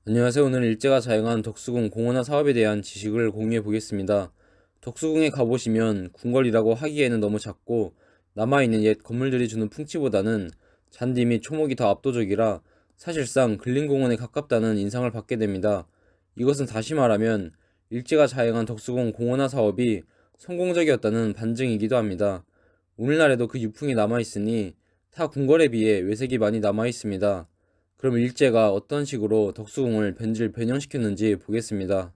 안녕하세요. 오늘 일제가 자행한 덕수궁 공원화 사업에 대한 지식을 공유해 보겠습니다. 덕수궁에 가보시면 궁궐이라고 하기에는 너무 작고 남아있는 옛 건물들이 주는 풍치보다는 잔디 및 초목이 더 압도적이라 사실상 근린공원에 가깝다는 인상을 받게 됩니다. 이것은 다시 말하면 일제가 자행한 덕수궁 공원화 사업이 성공적이었다는 반증이기도 합니다. 오늘날에도 그 유풍이 남아있으니 타 궁궐에 비해 외색이 많이 남아있습니다. 그럼 일제가 어떤 식으로 덕수궁을 변질변형시켰는지 보겠습니다.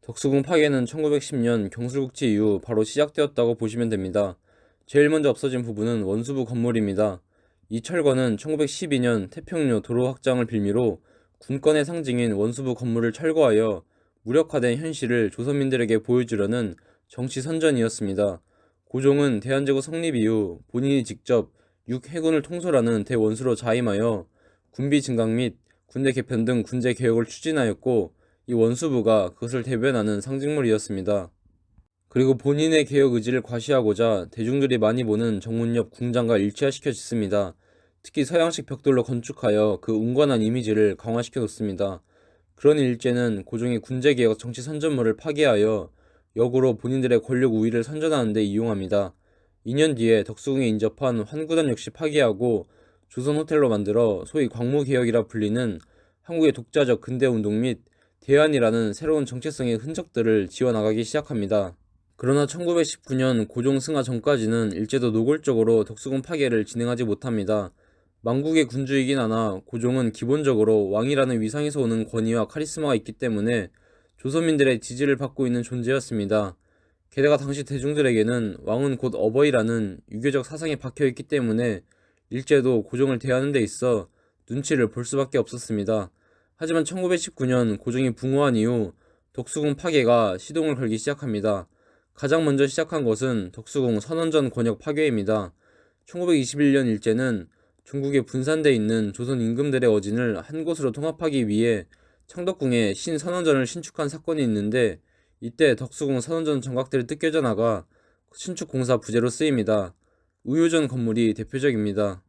덕수궁 파괴는 1910년 경술국지 이후 바로 시작되었다고 보시면 됩니다. 제일 먼저 없어진 부분은 원수부 건물입니다. 이 철거는 1912년 태평로 도로 확장을 빌미로 군권의 상징인 원수부 건물을 철거하여 무력화된 현실을 조선민들에게 보여주려는 정치 선전이었습니다. 고종은 대한제국 성립 이후 본인이 직접 육해군을 통솔하는 대원수로 자임하여 군비 증강 및 군대 개편 등 군제 개혁을 추진하였고 이 원수부가 그것을 대변하는 상징물이었습니다. 그리고 본인의 개혁 의지를 과시하고자 대중들이 많이 보는 정문 옆 궁장과 일치화시켜 짓습니다. 특히 서양식 벽돌로 건축하여 그 운관한 이미지를 강화시켜 놓습니다. 그러니 일제는 고종이 군제개혁 정치 선전물을 파괴하여 역으로 본인들의 권력 우위를 선전하는 데 이용합니다. 2년 뒤에 덕수궁에 인접한 환구단 역시 파괴하고 조선호텔로 만들어 소위 광무개혁이라 불리는 한국의 독자적 근대운동 및 대안이라는 새로운 정체성의 흔적들을 지어나가기 시작합니다. 그러나 1919년 고종 승하 전까지는 일제도 노골적으로 덕수궁 파괴를 진행하지 못합니다. 망국의 군주이긴 하나 고종은 기본적으로 왕이라는 위상에서 오는 권위와 카리스마가 있기 때문에 조선민들의 지지를 받고 있는 존재였습니다. 게다가 당시 대중들에게는 왕은 곧 어버이라는 유교적 사상에 박혀있기 때문에 일제도 고종을 대하는 데 있어 눈치를 볼 수밖에 없었습니다. 하지만 1919년 고종이 붕어한 이후 덕수궁 파괴가 시동을 걸기 시작합니다. 가장 먼저 시작한 것은 덕수궁 선원전 권역 파괴입니다. 1921년 일제는 중국에 분산돼 있는 조선 임금들의 어진을 한 곳으로 통합하기 위해 창덕궁에 신선원전을 신축한 사건이 있는데 이때 덕수궁 선원전 정각들이 뜯겨져 나가 신축 공사 부재로 쓰입니다. 우유전 건물이 대표적입니다.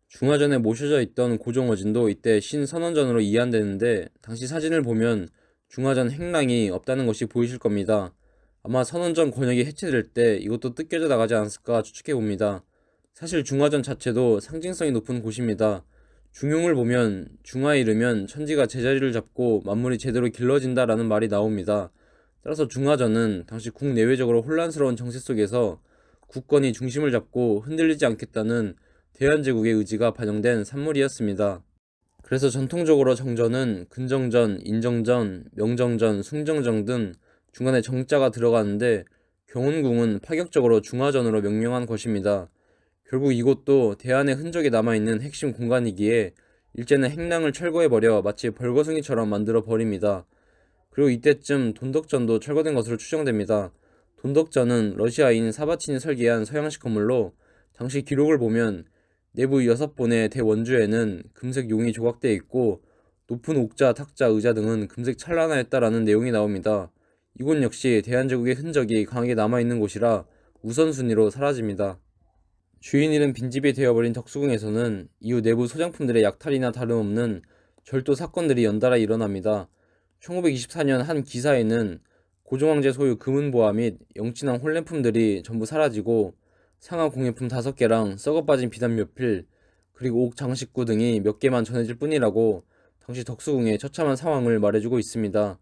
중화전에 모셔져 있던 고종어진도 이때 신선원전으로 이안되는데 당시 사진을 보면 중화전 행랑이 없다는 것이 보이실 겁니다. 아마 선원전 권역이 해체될 때 이것도 뜯겨져 나가지 않았을까 추측해 봅니다. 사실 중화전 자체도 상징성이 높은 곳입니다. 중용을 보면 중화에 이르면 천지가 제자리를 잡고 만물이 제대로 길러진다라는 말이 나옵니다. 따라서 중화전은 당시 국내외적으로 혼란스러운 정세 속에서 국권이 중심을 잡고 흔들리지 않겠다는 대한제국의 의지가 반영된 산물이었습니다. 그래서 전통적으로 정전은 근정전, 인정전, 명정전, 숭정전 등 중간에 정자가 들어가는데 경운궁은 파격적으로 중화전으로 명명한 것입니다. 결국 이곳도 대안의 흔적이 남아있는 핵심 공간이기에 일제는 행랑을 철거해버려 마치 벌거숭이처럼 만들어 버립니다. 그리고 이때쯤 돈덕전도 철거된 것으로 추정됩니다. 돈덕전은 러시아인 사바친이 설계한 서양식 건물로 당시 기록을 보면 내부 6번의 대원주에는 금색 용이 조각되어 있고 높은 옥자, 탁자, 의자 등은 금색 찬란하였다라는 내용이 나옵니다. 이곳 역시 대한제국의 흔적이 강하게 남아있는 곳이라 우선순위로 사라집니다. 주인 잃은 빈집이 되어버린 덕수궁에서는 이후 내부 소장품들의 약탈이나 다름없는 절도 사건들이 연달아 일어납니다. 1924년 한 기사에는 고종황제 소유 금은보화 및 영친왕 혼례품들이 전부 사라지고 상하 공예품 5개랑 썩어빠진 비단 몇 필, 그리고 옥 장식구 등이 몇 개만 전해질 뿐이라고 당시 덕수궁의 처참한 상황을 말해주고 있습니다.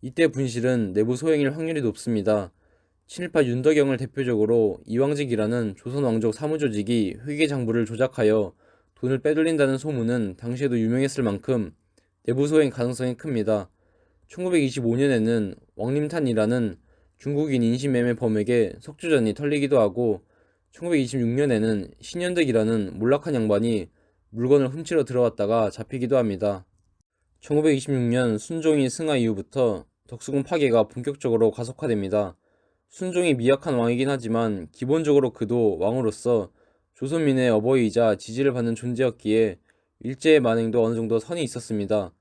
이때 분실은 내부 소행일 확률이 높습니다. 친일파 윤덕영을 대표적으로 이왕직이라는 조선 왕족 사무조직이 회계장부를 조작하여 돈을 빼돌린다는 소문은 당시에도 유명했을 만큼 내부 소행 가능성이 큽니다. 1925년에는 왕림탄이라는 중국인 인신매매 범에게 석주전이 털리기도 하고 1926년에는 신현덕이라는 몰락한 양반이 물건을 훔치러 들어왔다가 잡히기도 합니다. 1926년 순종이 승하 이후부터 덕수궁 파괴가 본격적으로 가속화됩니다. 순종이 미약한 왕이긴 하지만 기본적으로 그도 왕으로서 조선민의 어버이이자 지지를 받는 존재였기에 일제의 만행도 어느 정도 선이 있었습니다.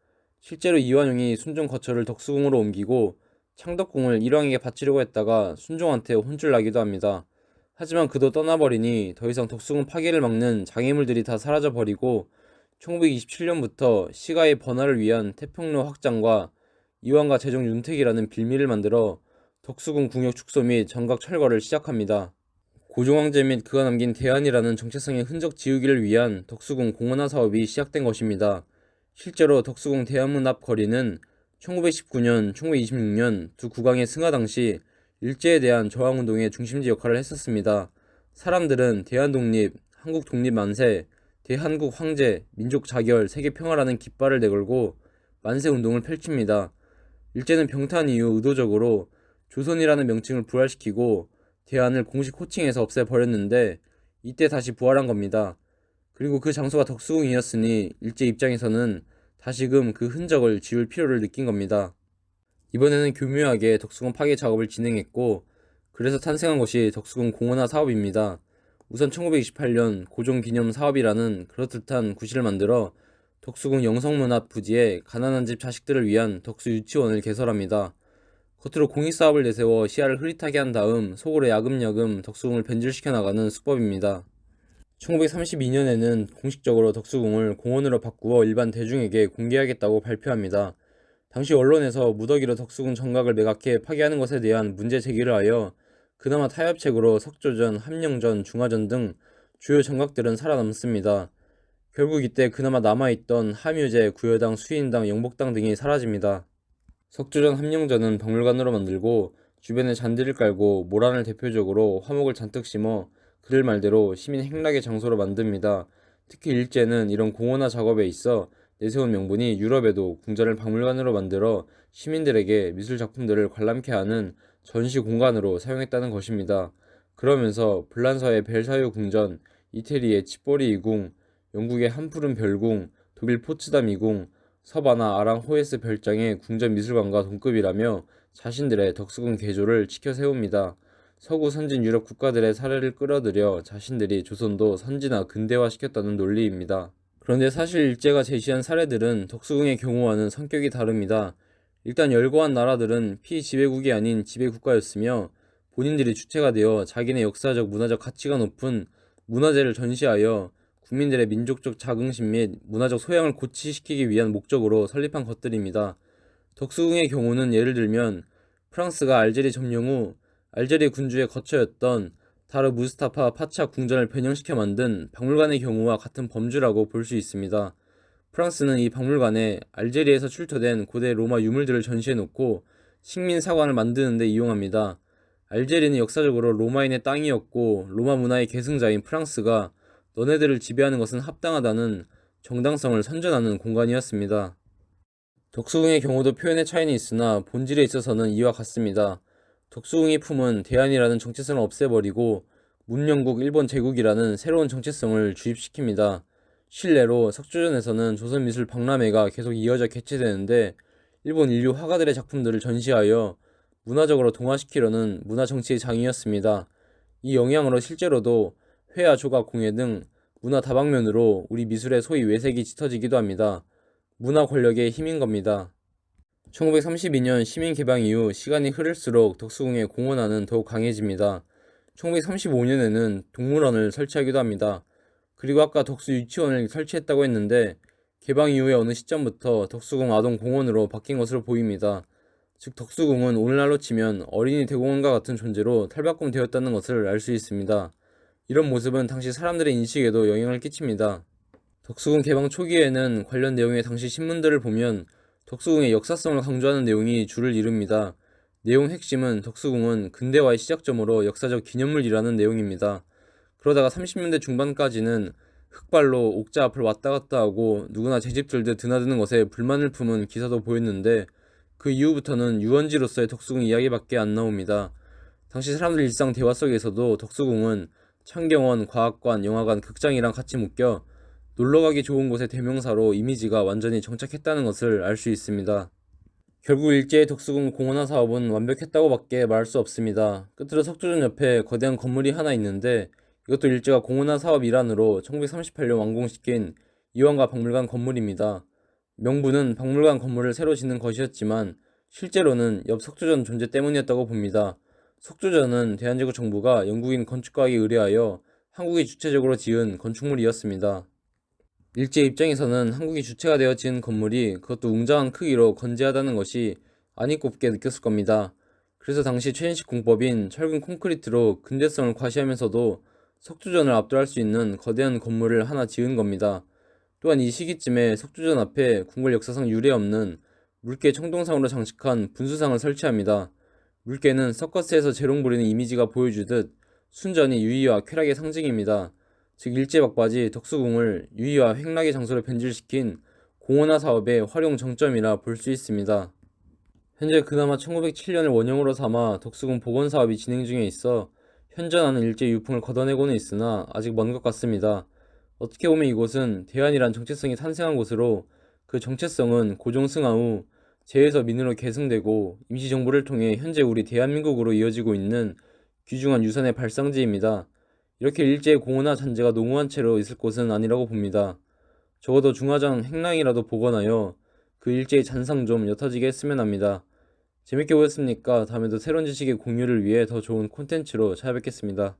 실제로 이완용이 순종 거처를 덕수궁으로 옮기고 창덕궁을 일왕에게 바치려고 했다가 순종한테 혼쭐 나기도 합니다. 하지만 그도 떠나버리니 더 이상 덕수궁 파괴를 막는 장애물들이 다 사라져버리고 1927년부터 시가의 번화를 위한 태평로 확장과 이완과 재정 윤택이라는 빌미를 만들어 덕수궁 궁역 축소 및 정각 철거를 시작합니다. 고종황제 및 그가 남긴 대안이라는 정체성의 흔적 지우기를 위한 덕수궁 공원화 사업이 시작된 것입니다. 실제로 덕수궁 대안문 앞 거리는 1919년, 1926년 두 국왕의 승하 당시 일제에 대한 저항운동의 중심지 역할을 했었습니다. 사람들은 대한독립, 한국독립 만세, 대한국 황제, 민족 자결, 세계 평화라는 깃발을 내걸고 만세 운동을 펼칩니다. 일제는 병탄 이후 의도적으로 조선이라는 명칭을 부활시키고 대안을 공식 호칭해서 없애버렸는데 이때 다시 부활한 겁니다. 그리고 그 장소가 덕수궁이었으니 일제 입장에서는 다시금 그 흔적을 지울 필요를 느낀 겁니다. 이번에는 교묘하게 덕수궁 파괴 작업을 진행했고 그래서 탄생한 것이 덕수궁 공원화 사업입니다. 우선 1928년 고종기념 사업이라는 그럴듯한 구실을 만들어 덕수궁 영성문 앞 부지에 가난한 집 자식들을 위한 덕수유치원을 개설합니다. 겉으로 공익사업을 내세워 시야를 흐릿하게 한 다음 속으로 야금야금 덕수궁을 변질시켜 나가는 수법입니다. 1932년에는 공식적으로 덕수궁을 공원으로 바꾸어 일반 대중에게 공개하겠다고 발표합니다. 당시 언론에서 무더기로 덕수궁 정각을 매각해 파괴하는 것에 대한 문제 제기를 하여 그나마 타협책으로 석조전, 함령전, 중화전 등 주요 정각들은 살아남습니다. 결국 이때 그나마 남아있던 함유제, 구여당, 수인당, 영복당 등이 사라집니다. 석조전, 함령전은 박물관으로 만들고 주변에 잔디를 깔고 모란을 대표적으로 화목을 잔뜩 심어 그들 말대로 시민 행락의 장소로 만듭니다. 특히 일제는 이런 공원화 작업에 있어 내세운 명분이 유럽에도 궁전을 박물관으로 만들어 시민들에게 미술 작품들을 관람케 하는 전시 공간으로 사용했다는 것입니다. 그러면서 불란서의 벨사유 궁전, 이태리의 치포리 이궁, 영국의 한푸른 별궁, 독일 포츠담 이궁, 서바나 아랑호에스 별장의 궁전 미술관과 동급이라며 자신들의 덕수궁 개조를 지켜 세웁니다. 서구 선진 유럽 국가들의 사례를 끌어들여 자신들이 조선도 선진화 근대화시켰다는 논리입니다. 그런데 사실 일제가 제시한 사례들은 덕수궁의 경우와는 성격이 다릅니다. 일단 열거한 나라들은 피지배국이 아닌 지배국가였으며 본인들이 주체가 되어 자기네 역사적 문화적 가치가 높은 문화재를 전시하여 국민들의 민족적 자긍심 및 문화적 소양을 고취시키기 위한 목적으로 설립한 것들입니다. 덕수궁의 경우는 예를 들면 프랑스가 알제리 점령 후 알제리 군주의 거처였던 다르 무스타파 파차 궁전을 변형시켜 만든 박물관의 경우와 같은 범주라고 볼 수 있습니다. 프랑스는 이 박물관에 알제리에서 출토된 고대 로마 유물들을 전시해놓고 식민사관을 만드는 데 이용합니다. 알제리는 역사적으로 로마인의 땅이었고 로마 문화의 계승자인 프랑스가 너네들을 지배하는 것은 합당하다는 정당성을 선전하는 공간이었습니다. 덕수궁의 경우도 표현의 차이는 있으나 본질에 있어서는 이와 같습니다. 덕수궁이 품은 대안이라는 정체성을 없애버리고 문명국 일본 제국이라는 새로운 정체성을 주입시킵니다. 실례로 석조전에서는 조선미술 박람회가 계속 이어져 개최되는데 일본 인류 화가들의 작품들을 전시하여 문화적으로 동화시키려는 문화정치의 장이었습니다. 이 영향으로 실제로도 회화, 조각, 공예 등 문화 다방면으로 우리 미술의 소위 외색이 짙어지기도 합니다. 문화 권력의 힘인 겁니다. 1932년 시민 개방 이후 시간이 흐를수록 덕수궁의 공헌화는 더욱 강해집니다. 1935년에는 동물원을 설치하기도 합니다. 그리고 아까 덕수 유치원을 설치했다고 했는데 개방 이후의 어느 시점부터 덕수궁 아동공원으로 바뀐 것으로 보입니다. 즉 덕수궁은 오늘날로 치면 어린이 대공원과 같은 존재로 탈바꿈되었다는 것을 알 수 있습니다. 이런 모습은 당시 사람들의 인식에도 영향을 끼칩니다. 덕수궁 개방 초기에는 관련 내용의 당시 신문들을 보면 덕수궁의 역사성을 강조하는 내용이 줄을 이룹니다. 내용 핵심은 덕수궁은 근대화의 시작점으로 역사적 기념물이라는 내용입니다. 그러다가 30년대 중반까지는 흑발로 옥자 앞을 왔다 갔다 하고 누구나 제 집 들듯 드나드는 것에 불만을 품은 기사도 보였는데 그 이후부터는 유원지로서의 덕수궁 이야기밖에 안 나옵니다. 당시 사람들 일상 대화 속에서도 덕수궁은 창경원, 과학관, 영화관, 극장이랑 같이 묶여 놀러가기 좋은 곳의 대명사로 이미지가 완전히 정착했다는 것을 알 수 있습니다. 결국 일제의 덕수궁 공원화 사업은 완벽했다고 밖에 말할 수 없습니다. 끝으로 석조전 옆에 거대한 건물이 하나 있는데 이것도 일제가 공원화 사업 일환으로 1938년 완공시킨 이완과 박물관 건물입니다. 명분은 박물관 건물을 새로 짓는 것이었지만 실제로는 옆 석조전 존재 때문이었다고 봅니다. 석조전은 대한제국 정부가 영국인 건축가에게 의뢰하여 한국이 주체적으로 지은 건축물이었습니다. 일제 입장에서는 한국이 주체가 되어 지은 건물이 그것도 웅장한 크기로 건재하다는 것이 안이 꼽게 느꼈을 겁니다. 그래서 당시 최신식 공법인 철근 콘크리트로 근대성을 과시하면서도 석주전을 압도할 수 있는 거대한 건물을 하나 지은 겁니다. 또한 이 시기쯤에 석주전 앞에 궁궐 역사상 유례없는 물개 청동상으로 장식한 분수상을 설치합니다. 물개는 서커스에서 재롱 부리는 이미지가 보여주듯 순전히 유의와 쾌락의 상징입니다. 즉 일제막바지 덕수궁을 유의와 횡락의 장소로 변질시킨 공원화 사업의 활용 정점이라 볼 수 있습니다. 현재 그나마 1907년을 원형으로 삼아 덕수궁 복원 사업이 진행 중에 있어 현존하는 일제 유풍을 걷어내고는 있으나 아직 먼 것 같습니다. 어떻게 보면 이곳은 대안이란 정체성이 탄생한 곳으로 그 정체성은 고종승하 후 재에서 민으로 계승되고 임시정부를 통해 현재 우리 대한민국으로 이어지고 있는 귀중한 유산의 발상지입니다. 이렇게 일제의 공허나 잔재가 농후한 채로 있을 곳은 아니라고 봅니다. 적어도 중화장 행랑이라도 복원하여 그 일제의 잔상 좀 옅어지게 했으면 합니다. 재밌게 보셨습니까? 다음에도 새로운 지식의 공유를 위해 더 좋은 콘텐츠로 찾아뵙겠습니다.